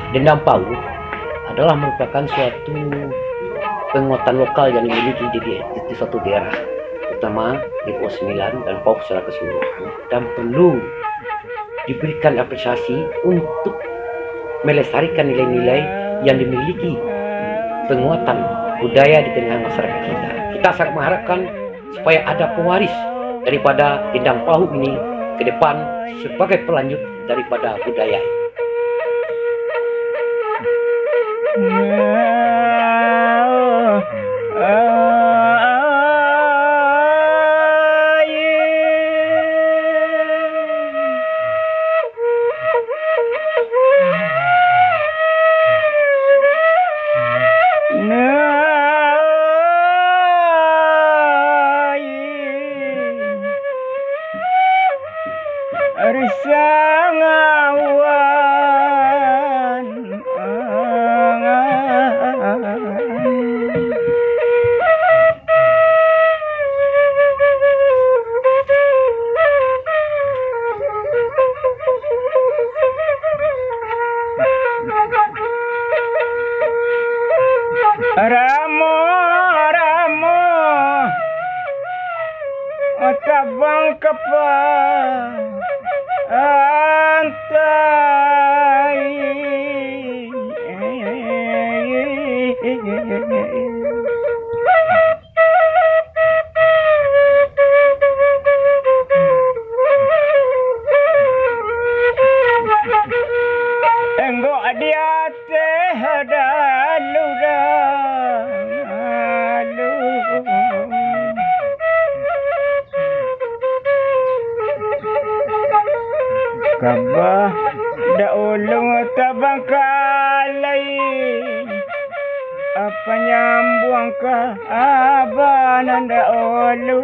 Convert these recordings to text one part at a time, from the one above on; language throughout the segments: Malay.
Dendang Pau adalah merupakan suatu penguatan lokal yang dimiliki di suatu daerah, terutama di Pau 9 dan Pau secara keseluruhan, dan perlu diberikan apresiasi untuk melestarikan nilai-nilai yang dimiliki penguatan budaya di tengah masyarakat kita. Kita sangat mengharapkan supaya ada pewaris daripada Dendang Pau ini ke depan sebagai pelanjut daripada budaya. Ramo, Ramo, tabang kapa antai. Enggak dia teh dalu dalu. Kabah da ulung tabang kalai, apa nyambung ke abanan da ulung.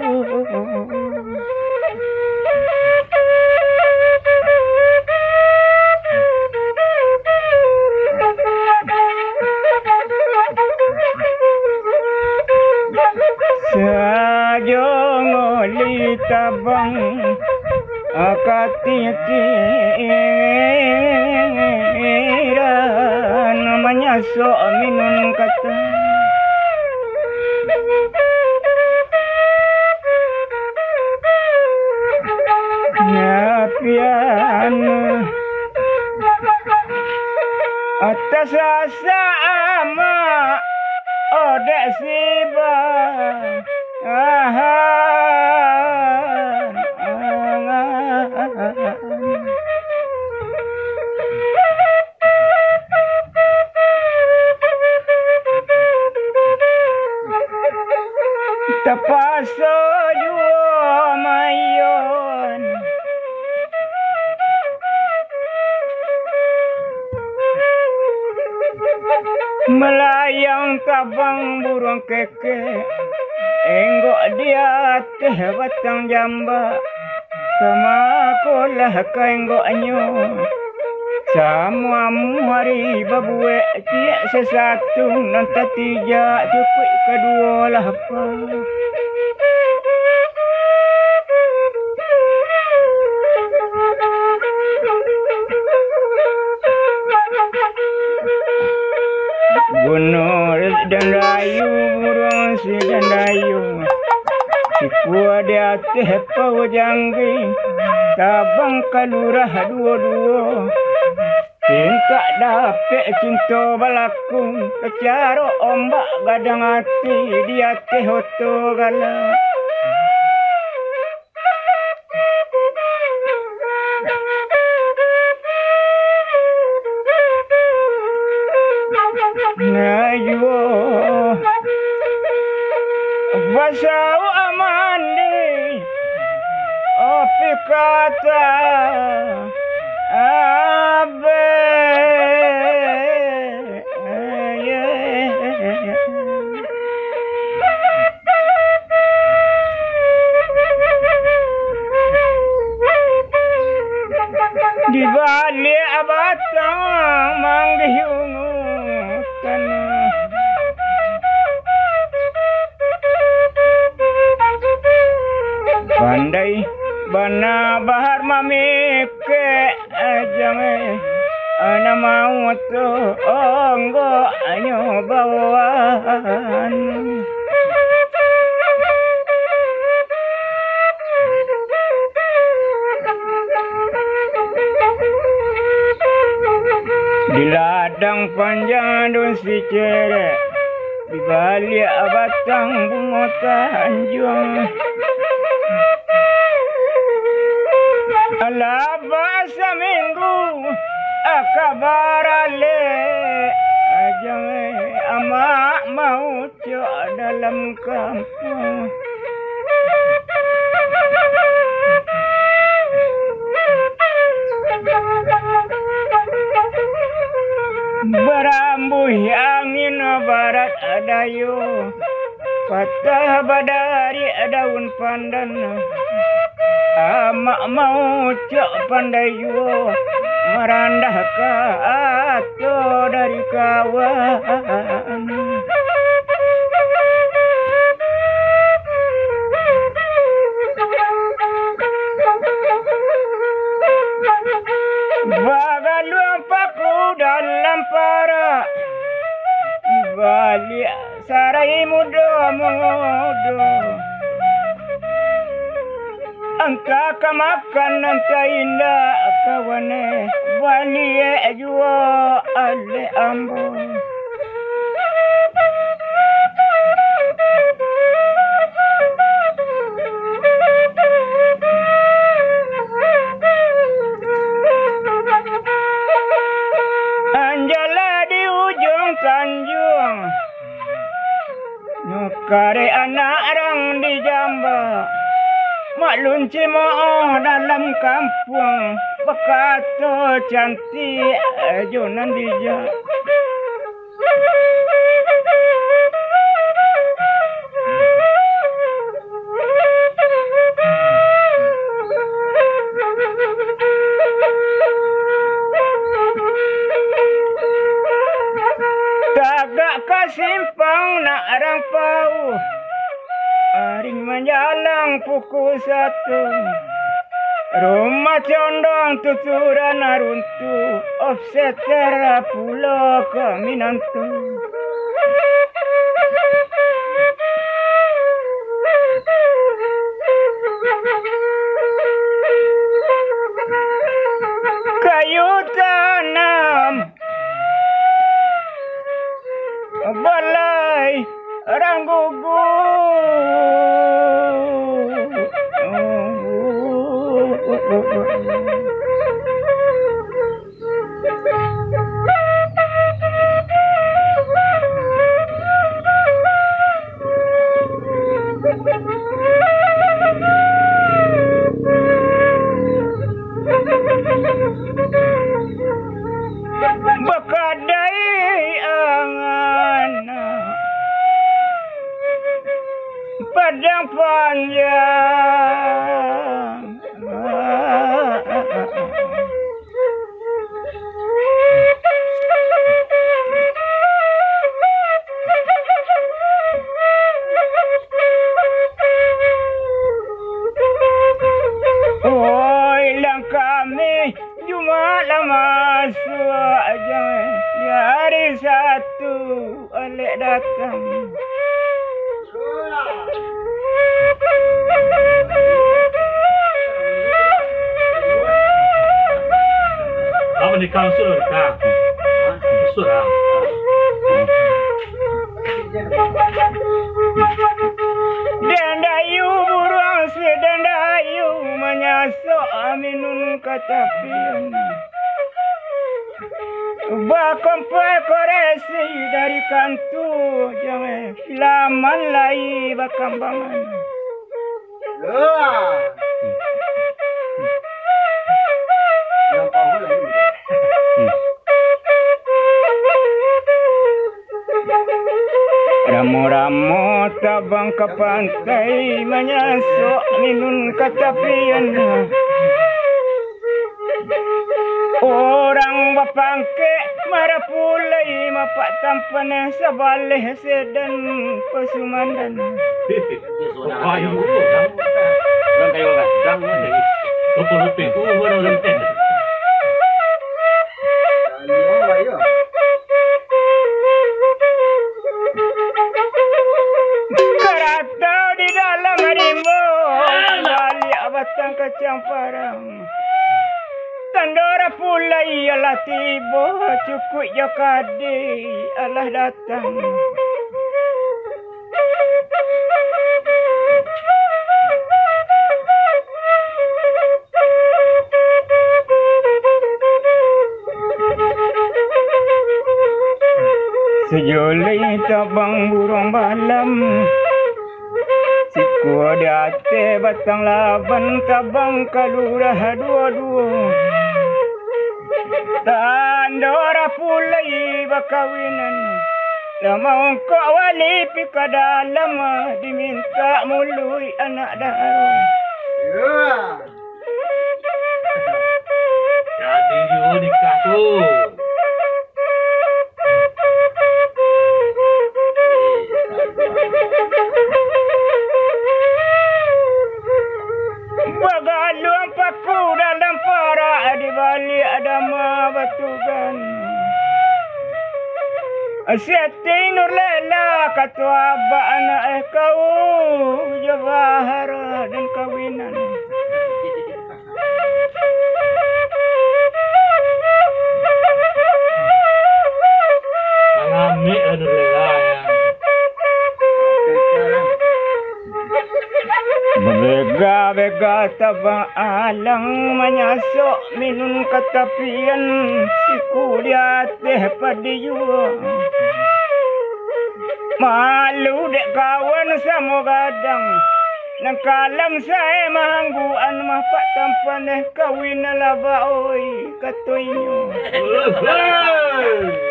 Sajong oli tabang akatitira namanya so minun kata. Nyapian atas asa ama odek siba tapaso juo mayon melayang tabang burung keke, enggok dia teh batang jamba, kamakolah ka enggok anyo. Samuamu hari babue tiak sesatu nanti tiga cukup kedua lah apa. Gunur dan rayu burung si dan rayu, si kuat dia teh pau janggi, tabang kalurah dua-dua. Cinta dapet cinta balakung, kecaro ombak gadang hati dia teh hoto galak. Nayo basau amandi opi kata abe di balik batang manghyungutan. Pandai bana bahar mami ke ajame ana mau tu onggo nyobawan. Di ladang panjang daun si cere, di balik batang bunga tanjung. Alaba seminggu kabar ale jangan amak mau cok dalam kampung. Berambuh angin barat adayu, patah badari daun pandan. Amak mau cok pandayu, merandah ke atau dari kawan. Bagai lumpaku dalam para, balik sarai muda-muda. Angka kemakan nanti indah kawane, balik jua ale ambo. Anjala di ujung tanjung, nyukare anak orang di jamba. Mak lunci mau dalam kampung, berkata cantik jonan dijak. Tagak kasimpang nak orang pau, aring menjalang pukul 1. Rumah condong tuturan runtuh, offset tera pulau ke Minantu. Kayu tanam balai ranggugu. Bekadai angan padang panjang. Oi lang kami cuma lama aja di hari 1 alik datang. Apa ni kau suruh kah? Suruh. Dandayu burung sedandayu menyasok aminun katapian. Bakompai koresi dari kantu jangan laman lai bakambangan. Ramu-ramu tabang ke pantai menyasok minun katapian. Orang bapangke marah pulai mapak tampan sabaleh sedan pesumandan. Ayo, orang kayu kan? Orang mana? Lupa-lupa tu orang orang kacang parang. Tandora pula ialah tiba, cukup je kadi alah datang. Sejolai tabang burung balam, siku di ate batang laban tabang kalurah dua-dua. Tandora pulai bakawinan, lama kau wali pika dalam diminta mului anak daru. Jadi juga nikah tu. Bagaluang paku dalam para di balik adama batugan. Asyati nur lela katu abba anak kau jawahara dan kawinan. Mengambil ada lela Bega-bega tabang alang menyasok minum ketapian siku di atas padiua. Malu dek kawan sama gadang. Nang kalam saya mahangguan mahpak tampan kawin laba oi katoinyo.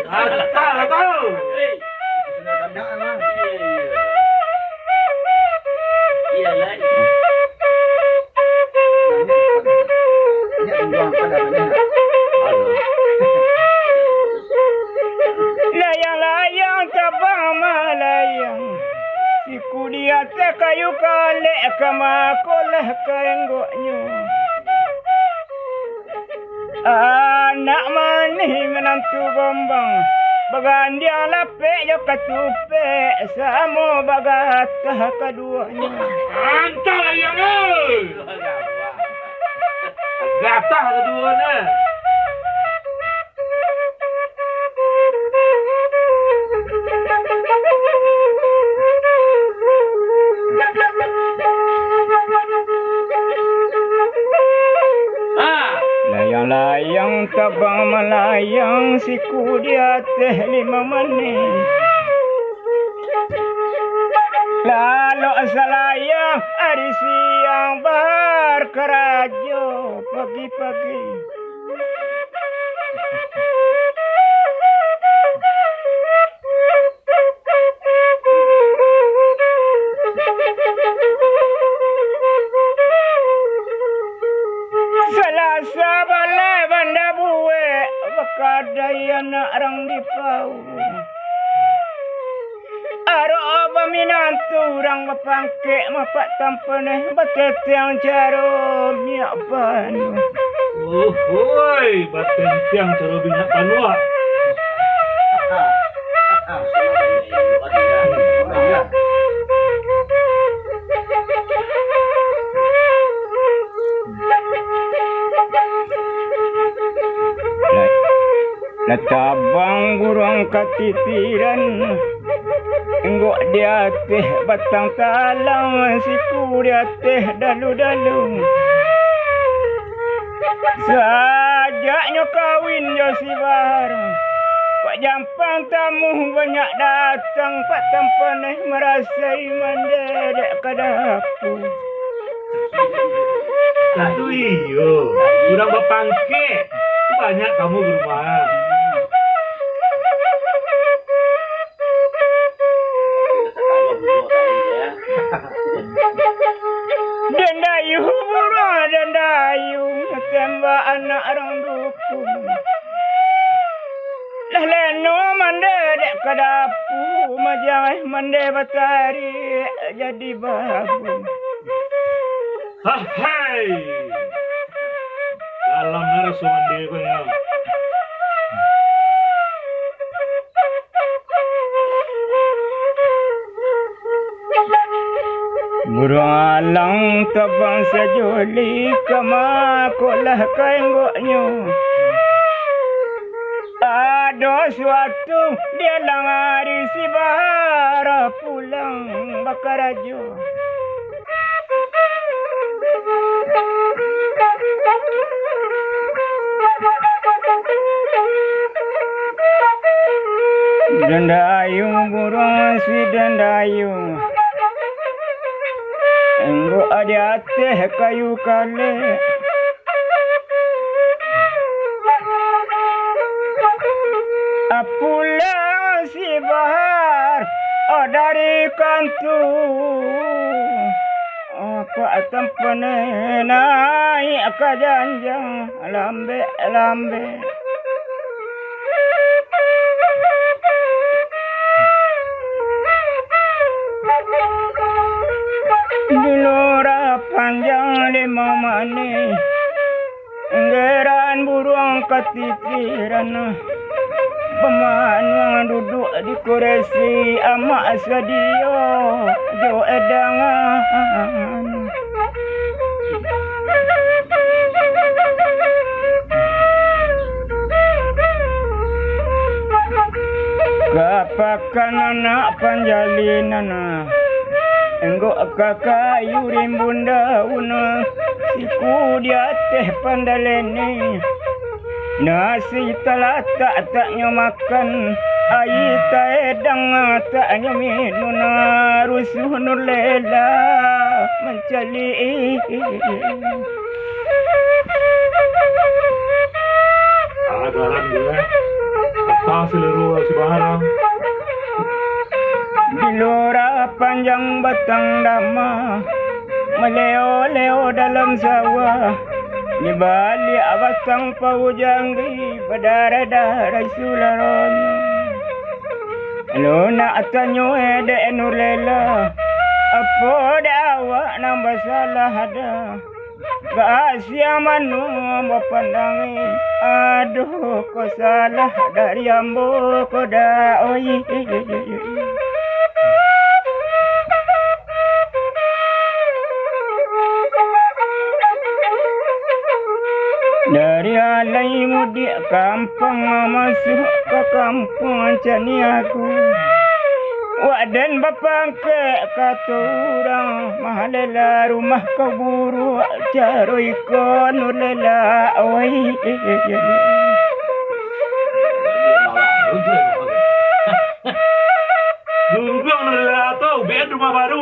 Harta lah kau. Sudah kandak emang. Iya lah. Dia buang pada mana? Layang-layang tabang malayang. Siku di atas kayu kalek kamakolah kaenggoknya. Anak manih menantu gombang. Bagandia lapek jo katupek sama bagatah keduanya. Antar lah yang ni. Gatah kedua ni. Layang-layang tabang melayang siku di atas 5 menit. Lalu selayang hari siang bahar kerajo pagi-pagi. Selasa balai banda buwe bakadai anak orang di pau. Aro baminantu orang bapangke mapak tampane batetiang jaro minyak panu. Hoi, baten tiang cara minyak panua. Natabang burung katitiran enggok dia teh batang talang siku dia teh dalu-dalu. Sajaknya kawin jo si bahar. Kok jampang tamu banyak datang pak tampaneh merasai mandedek kadapu. Itu iyo, kurang bapangke. Banyak kamu di rumah. Dendayu burung dendayu tembak anak orang dukung. Lah leno mande dek kadapu majang mande batari jadi babu. Hai. Dalam harus mandi punya. Burung alang tabang sajoli kamakolah kainggoknya. Ada suatu dia lang hari si bahara pulang bakarajo. Dandayung burung si dandayung. Enggo ada teh kayu kale. Pulang si bahar dari kantu. Apa tempene naik ke janjang lambe. Gelora panjang lima mane, geran burung ketitiran. Pemanang duduk di kursi amak sadio jo edangan. Kapakan anak panjalinan enggo kakak yurim bunda una siku dia teh pandalene. Nasi telah taknya makan, air tak edang taknya minum, rusuh nulela mencali. Agaran gue, apa seluruh si Baharang? Di lora panjang batang dama, meleo-leo dalam sawah. Di balik batang paujanggi berdarah-darah sularonya. Luna atanyo ede enulela. Apa dawa nambah salah ada. Gasia manu bapandangi. Aduh ko salah dari ambo ko da oi. Dari alai mudik kampung masuk ke kampung cani aku. Wadan bapang ke kata orang mahalela rumah keburu caro ikon ulela oi. Gunggung ulela tuh, bed rumah baru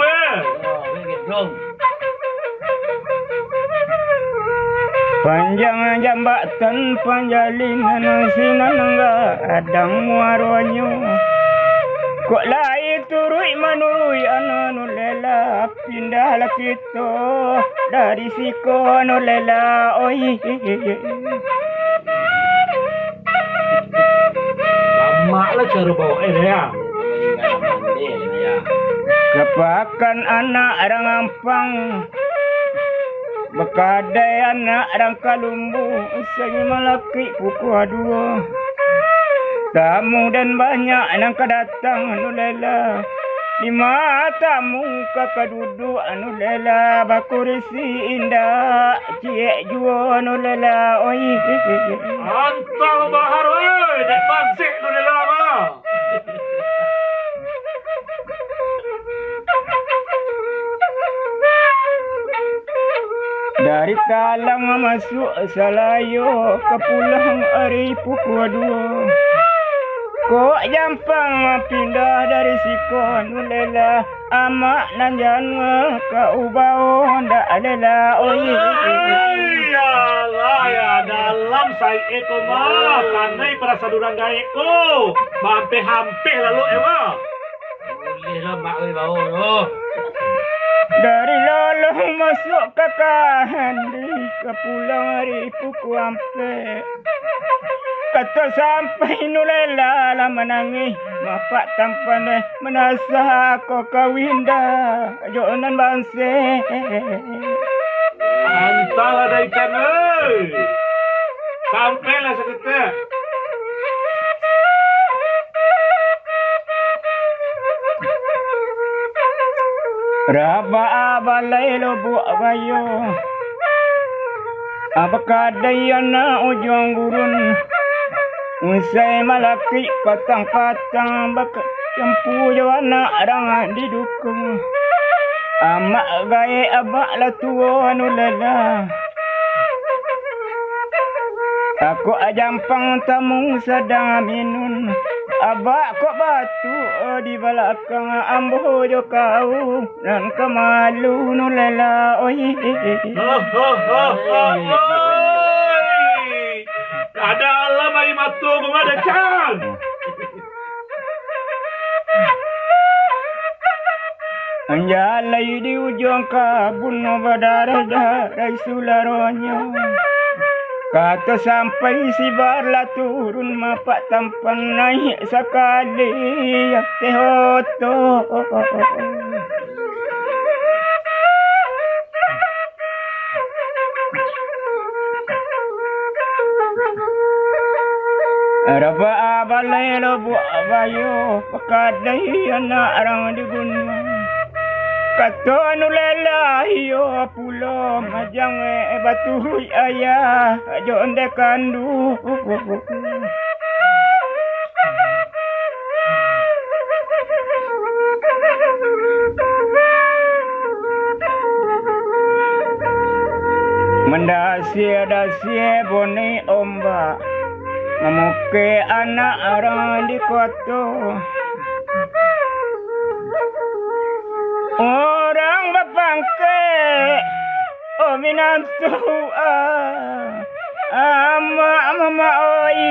Panjang jambatan panjalinan sinan enggak adang muaronyo. Kok lai turui manurui anu lela pindah kita dari siko anu lela oi. Lama lah cara bawa ya. Kepakan anak orang ampang. Bekadai anak orang kalumbu usai malaki pukul 2. Tamu dan banyak yang kedatang anu lela. 5 tamu kakak duduk anu lela bakurisi indah ciek jua anu lela oi. Antal bahar oi, dek pansik tu lela mah. Dari talang masuk salayo ke pulang hari pukul 2. Kok jampang pindah dari sikon lela amak nanjan ke ubao ndak lela oi. Ya Allah ya dalam saya eko mah tanai perasa durang gaeko. Hampir lalu ewa. Boleh lah mak oi bau. Dari lolong masuk ke kahandi ke pulang hari pukul 4. Kata sampai nulela lah menangis mapak tampan menasa kau kawin dah jonan bangse. Antara dari ikan sampailah seketika. Raba abalay lobo abayo abakadayana ujung gurun usai malaki patang-patang baka campu jawana arang didukung amak gaye abak latuo anulala aku ajampang tamu sedang minun abak kok batu di belakang ambo jo kau dan kemalu nulala oi Ada alam ay matu gumada cang. Anjalai di ujung kabun badara darai sularonyo kata sampai si barla turun mapak tampan naik sekali ya tehoto Raba abalay lobo abayo pakadai anak arang di gunung kato nulala iyo pulo majang batu ayah ajo onde kandu mendasia bone ombak memuke anak orang di kota orang bapangke oh minantu mama oi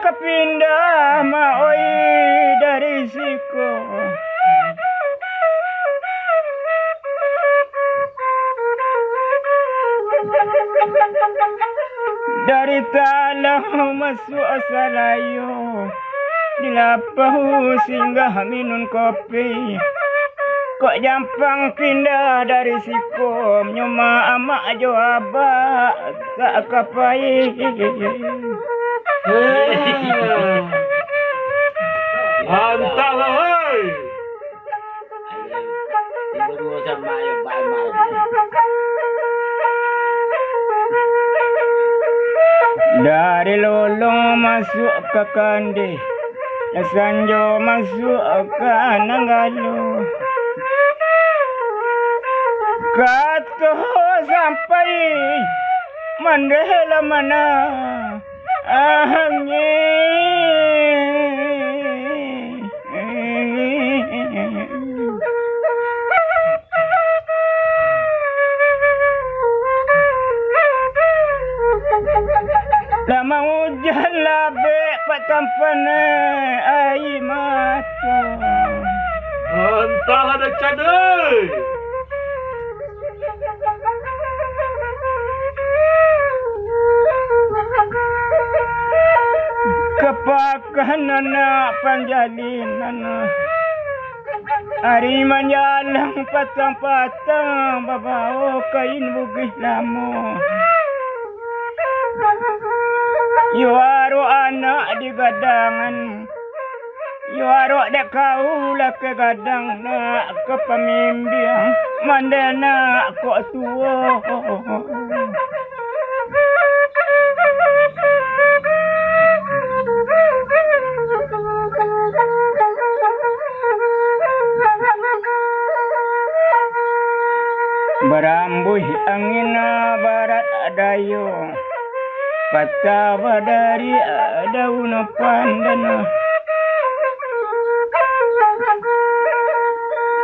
kepindah ma oi dari siko dari tanah masuk asalayo dilapahu singgah minum kopi kok jampang pindah dari siko nyuma amak jo abak tak kapai Mantap lah, hei. Dari lolong masuk ke kandi, Sanjo masuk ke Nanggalo. Kata sampai Mandela mana lama hujan labek patampan air mata. Entah ada cadai. Kepakan anak panjalin anak hari menjalang patang-patang babawa kain bugis lama yuaro anak di gadangan yuaro dek kau lah ke gadang nak ke pemimbiang mandana kok tua berambuh angin barat adayo patah dari daun pandan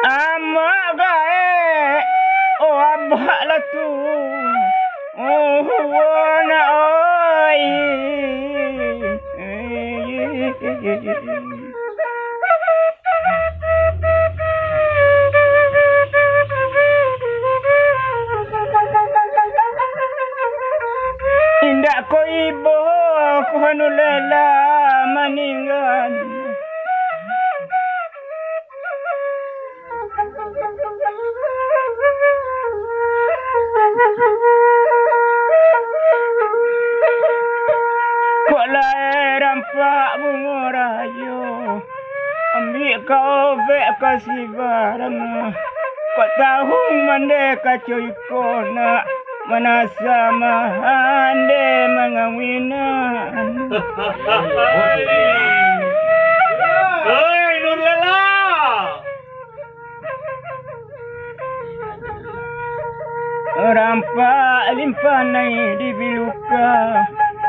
ama gae oh abah lah tu oh wana oi indak ko ibo ko hanulela maninggan Kok lae rampak bunga rayo, ambil kau bek kasih barang. Kok tahu mande kacoy kona, mana sama ande mengawinan. Hei, Nur Lela. Rampak limpanai di biluka,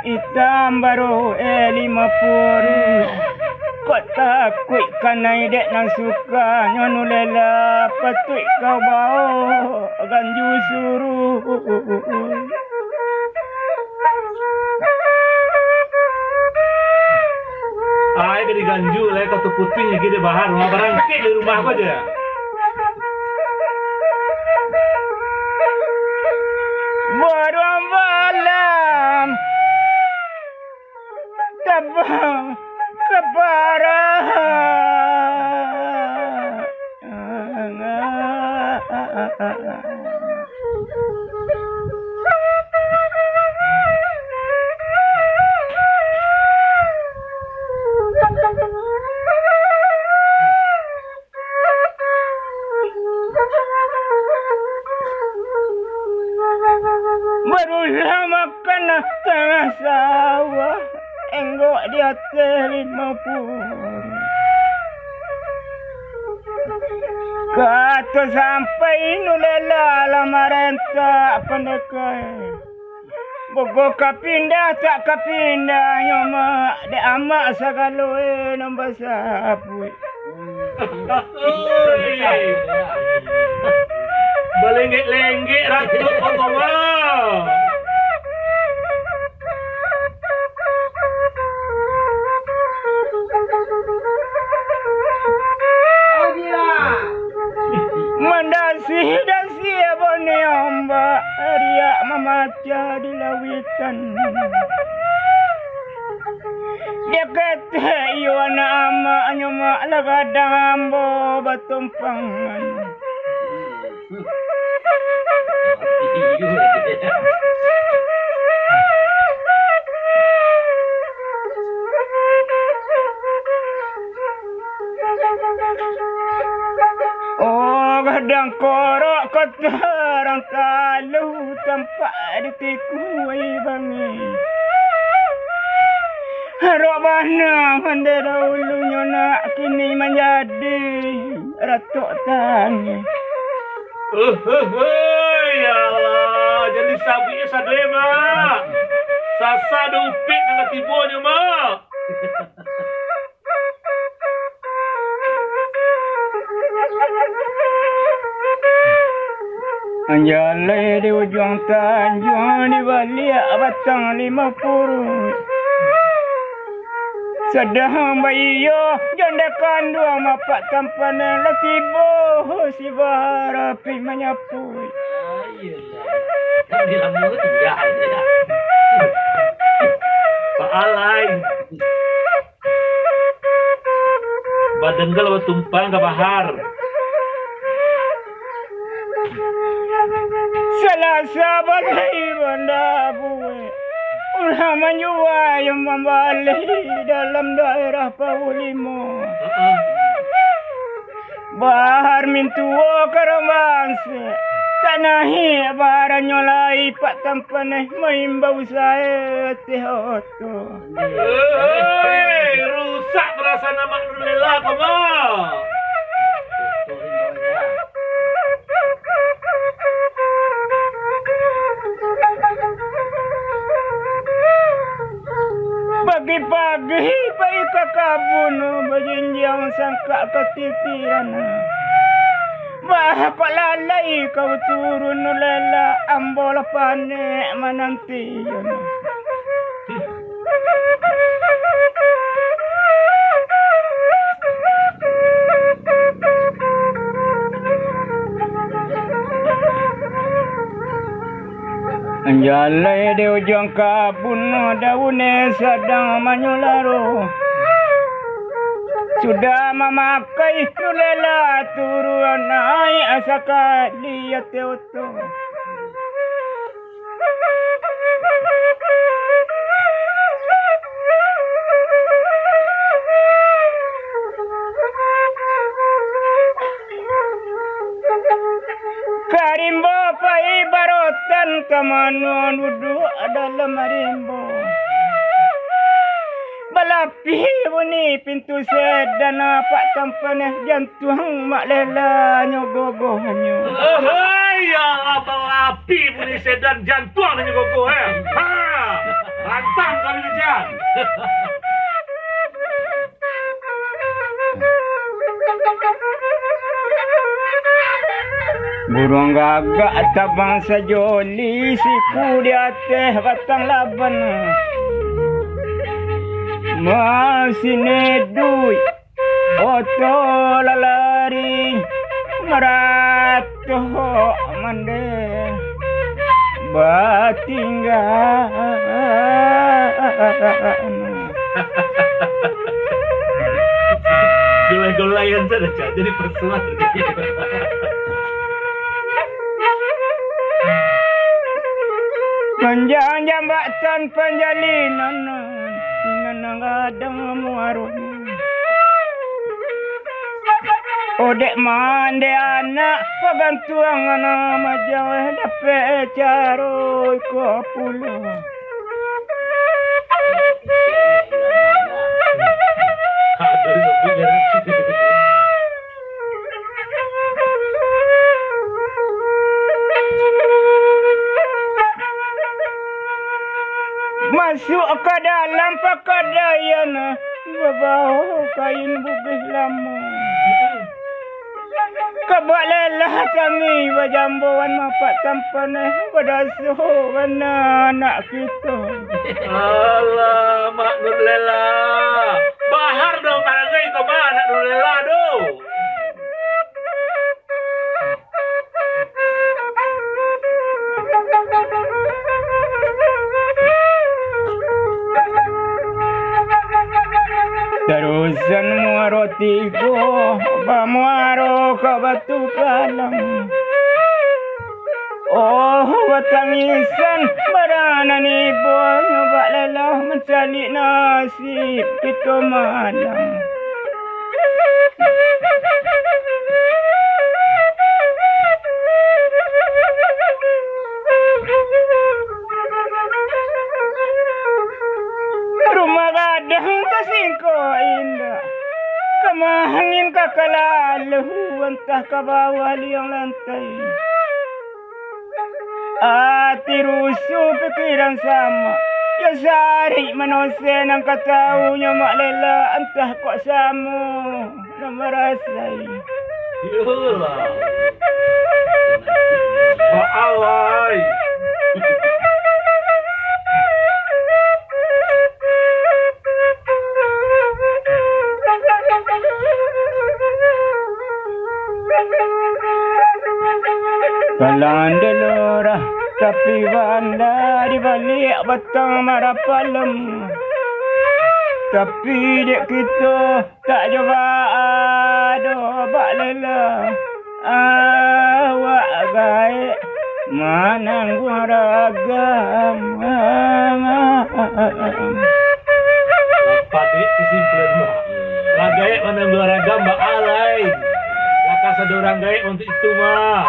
hitam baru 50. Kok takut kanai dek nang suka nyono lela patut kau bawa ganju suruh. Ay, ke diganju lah kau putihnya gini bahar, mau barangkit di rumah aku aja. Baru malam tabang barulah makan tengah sawah, enggok di atas 50. Kata sampai nulela lamaran tak pendekai. Bogo kapindah tak kapindah nyoma de amak sagaloe nombor sapui. Belenggik-lenggik ratu Allah. Mendasi-dasi abone ombak riak memaca di lawitan. Dia kata iyo anak amak nyomak lah kadang ambo batumpangan. Oh, kadang korok kota orang talu tampak ditiku bangi. Harap mana manda dahulunya nak kini menjadi ratuk tangi. Ya Allah, jadi sabinya sadwe mak. Sasa dupik dengan tibonya mak. Anjalai di ujung tanjung di balik batang 50. Sedang bayo janda kandung mapak tampan latibo si barapi menyapu. Di lambung itu tinggal ya. Pak Alai. Badenggal wa tumpang ke bahar. Selasa balai benda buwe. Ulah menjual yang membalik dalam daerah Paulimo. Bahar mintuo karamanse. Tanahi bahar nyolai pak tampaneh maimbau saya tehoto. Hei, rusak perasaan nama Nurlela kamu. Pagi-pagi bayi ke kabun berjenjang sangka ketitiran. Bah kok lalai kau turun lela ambol panek menanti. Anjalai di ujung kabun daunnya sedang menyularo. Sudah memakai nulela turuan naik asakat lihat teoto. manu duduk dalam rimbo. Balapi bunyi pintu sedan pak tampaneh jantung mak lela nyogogohnya. Ya balapi bunyi sedan jantung dan nyogogoh Ha, rantang kami kejar. Burung gagak tabang sajoli siku di atas batang laban. Masih nedui oto lalari meratoh mande batinggal. Golai-golayan saja jadi persoalan. Panjang jambatan penjalinan Sinanang adang muaruhnya. Odek mande anak pagantuang nama jauh dapat caro ko pulo. Masuk ke dalam pakaian berbau kain bugis lama. Kabak lelah tangi bajambuan mapak tampaneh berdasuh anak kita. Alah, Mak Nur Lela. Bahar dong parangai kau Mak Nur Lela dong. Terusan muaro tigo, bamuaro ke batu kalang. Oh, batangisan baranan ibu nyobak lelah mencari nasib kita malam. Rumah gadang kesingko indah. Kemahangin kakalalu entah ke bawah liang lantai. Hati rusuh pikiran sama. Ya sari manosen ang kataunya mak lela entah kok sama na merasai. Yalah. Mak alai. Kalang delora tapi banda di balik batang marapalem. Tapi dek kita tak coba ada bak lela. Awak gaik manang ragam. Padik kesimpulan Mak. Lagaik manang ragam Mak alai. Laka sadorang gaik untuk itu Mak.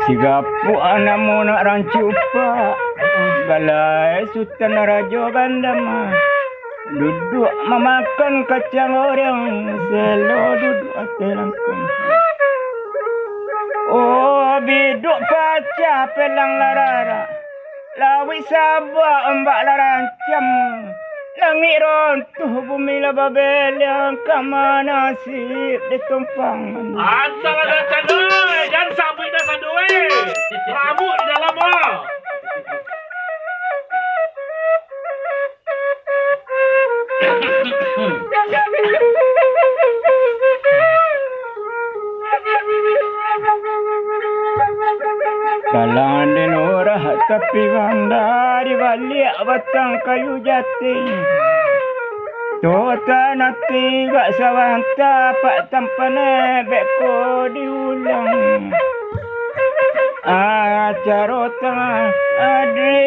Sigapu anamu nak rancu pak. Balai sultan raja gandama. Duduk memakan kacang orang. Selo duduk atas langkung. Oh biduk pacah pelang larara. Lawi sabak ombak larancam. Langit runtuh bumi lah babel yang kama nasib ditumpang. Antar ada sadoi, jangan sampai dah sadoi. Rambut di dalam Mak. Kalangan denurah tapi banda di balik batang kayu jati. Tota nanti gak sawah tapak tampane beko diulang. Acara tengah adri